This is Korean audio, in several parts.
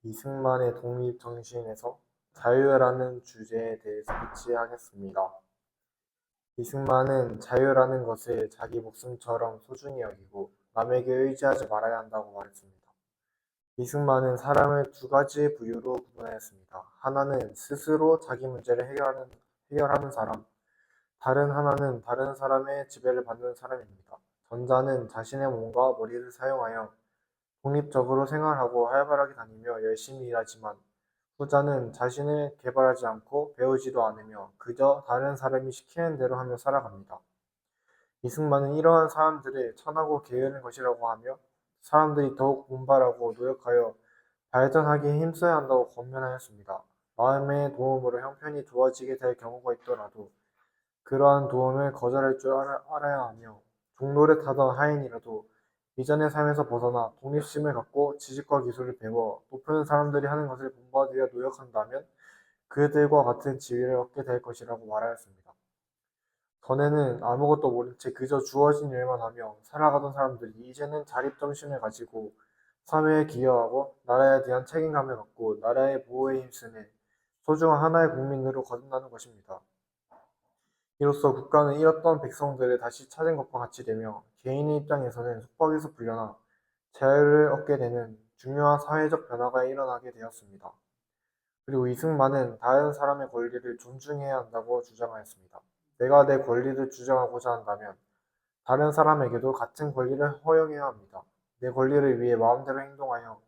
이승만의 독립정신에서 자유라는 주제에 대해서 비치하겠습니다. 이승만은 자유라는 것을 자기 목숨처럼 소중히 여기고 남에게 의지하지 말아야 한다고 말했습니다. 이승만은 사람을 두 가지 부류로 구분하였습니다. 하나는 스스로 자기 문제를 해결하는 사람, 다른 하나는 다른 사람의 지배를 받는 사람입니다. 전자는 자신의 몸과 머리를 사용하여 독립적으로 생활하고 활발하게 다니며 열심히 일하지만 후자는 자신을 개발하지 않고 배우지도 않으며 그저 다른 사람이 시키는 대로 하며 살아갑니다. 이승만은 이러한 사람들을 천하고 게으른 것이라고 하며 사람들이 더욱 분발하고 노력하여 발전하기에 힘써야 한다고 권면하였습니다. 마음의 도움으로 형편이 좋아지게 될 경우가 있더라도 그러한 도움을 거절할 줄 알아야 하며 종노릇하던 하인이라도 이전의 삶에서 벗어나 독립심을 갖고 지식과 기술을 배워 높은 사람들이 하는 것을 본받으려 노력한다면 그들과 같은 지위를 얻게 될 것이라고 말하였습니다. 전에는 아무것도 모른 채 그저 주어진 일만 하며 살아가던 사람들이 이제는 자립정신을 가지고 사회에 기여하고 나라에 대한 책임감을 갖고 나라의 보호에 힘쓰는 소중한 하나의 국민으로 거듭나는 것입니다. 이로써 국가는 잃었던 백성들을 다시 찾은 것과 같이 되며 개인의 입장에서는 속박에서 풀려나 자유를 얻게 되는 중요한 사회적 변화가 일어나게 되었습니다. 그리고 이승만은 다른 사람의 권리를 존중해야 한다고 주장하였습니다. 내가 내 권리를 주장하고자 한다면 다른 사람에게도 같은 권리를 허용해야 합니다. 내 권리를 위해 마음대로 행동하여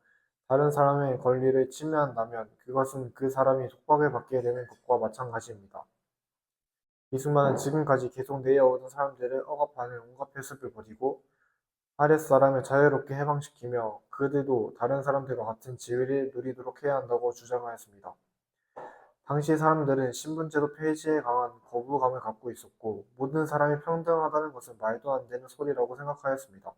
다른 사람의 권리를 침해한다면 그것은 그 사람이 속박을 받게 되는 것과 마찬가지입니다. 이승만은 지금까지 계속 내려오던 사람들을 억압하는 온갖 패습을 버리고 아랫사람을 자유롭게 해방시키며 그들도 다른 사람들과 같은 지위를 누리도록 해야 한다고 주장하였습니다. 당시 사람들은 신분제도 폐지에 강한 거부감을 갖고 있었고 모든 사람이 평등하다는 것은 말도 안 되는 소리라고 생각하였습니다.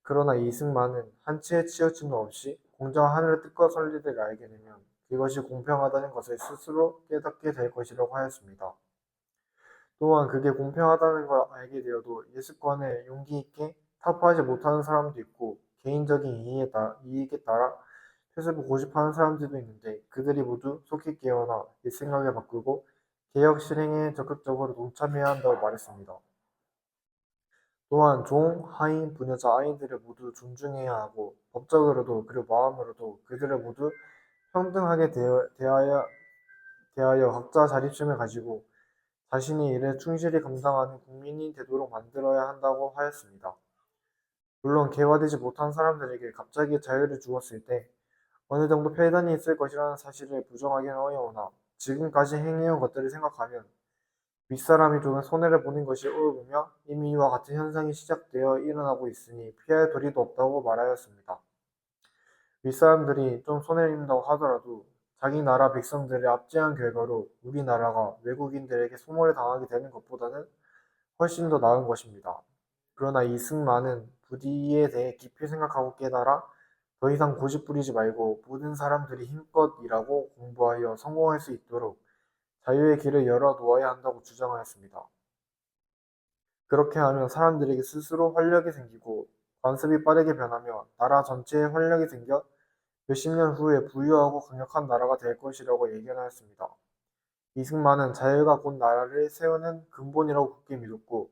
그러나 이승만은 한치의 치우침도 없이 공자가 하늘의 뜻과 선리를 알게 되면 그것이 공평하다는 것을 스스로 깨닫게 될 것이라고 하였습니다. 또한 그게 공평하다는 걸 알게 되어도 예습관을 용기 있게 타파하지 못하는 사람도 있고 개인적인 이익에 따라 패습을 고집하는 사람들도 있는데 그들이 모두 속히 깨어나 옛 생각을 바꾸고 개혁 실행에 적극적으로 동참해야 한다고 말했습니다. 또한 종, 하인, 부녀자, 아이들을 모두 존중해야 하고 법적으로도 그리고 마음으로도 그들을 모두 평등하게 대하여 각자 자립심을 가지고 자신이 일을 충실히 감당하는 국민이 되도록 만들어야 한다고 하였습니다. 물론 개화되지 못한 사람들에게 갑자기 자유를 주었을 때 어느 정도 폐단이 있을 것이라는 사실을 부정하기는 어려우나 지금까지 행해온 것들을 생각하면 윗사람이 조금 손해를 보는 것이 옳으며 이미 이와 같은 현상이 시작되어 일어나고 있으니 피할 도리도 없다고 말하였습니다. 윗사람들이 좀 손해를 입는다고 하더라도 자기 나라 백성들의 압제한 결과로 우리나라가 외국인들에게 소모를 당하게 되는 것보다는 훨씬 더 나은 것입니다. 그러나 이승만은 부디에 대해 깊이 생각하고 깨달아 더 이상 고집 부리지 말고 모든 사람들이 힘껏 일하고 공부하여 성공할 수 있도록 자유의 길을 열어 놓아야 한다고 주장하였습니다. 그렇게 하면 사람들에게 스스로 활력이 생기고 관습이 빠르게 변하며 나라 전체에 활력이 생겨 몇십 년 후에 부유하고 강력한 나라가 될 것이라고 예견하였습니다. 이승만은 자유가 곧 나라를 세우는 근본이라고 굳게 믿었고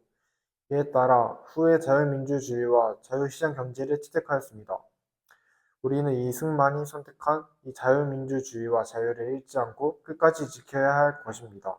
이에 따라 후에 자유민주주의와 자유시장 경제를 채택하였습니다. 우리는 이승만이 선택한 이 자유민주주의와 자유를 잃지 않고 끝까지 지켜야 할 것입니다.